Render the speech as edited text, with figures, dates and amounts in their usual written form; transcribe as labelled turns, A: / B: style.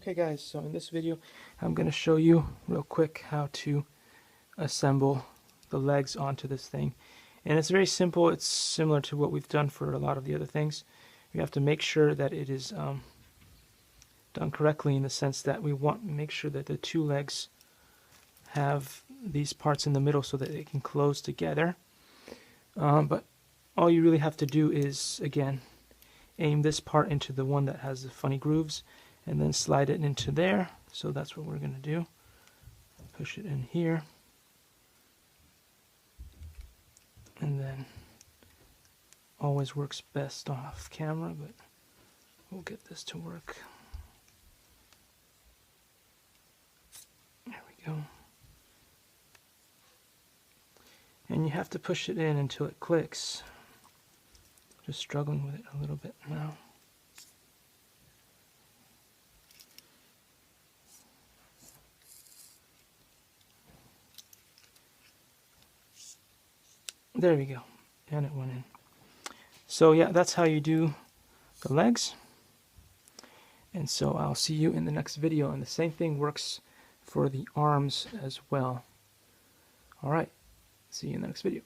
A: Okay guys, so in this video I'm going to show you real quick how to assemble the legs onto this thing. And it's very simple. It's similar to what we've done for a lot of the other things. We have to make sure that it is done correctly, in the sense that we want to make sure that the two legs have these parts in the middle so that they can close together. But all you really have to do is, again, aim this part into the one that has the funny grooves and then slide it into there. So that's what we're going to do. Push it in here. And then always works best off camera, but we'll get this to work. There we go. And you have to push it in until it clicks. Just struggling with it a little bit now. There we go, and it went in. So yeah, that's how you do the legs. And so I'll see you in the next video, and the same thing works for the arms as well. Alright, see you in the next video.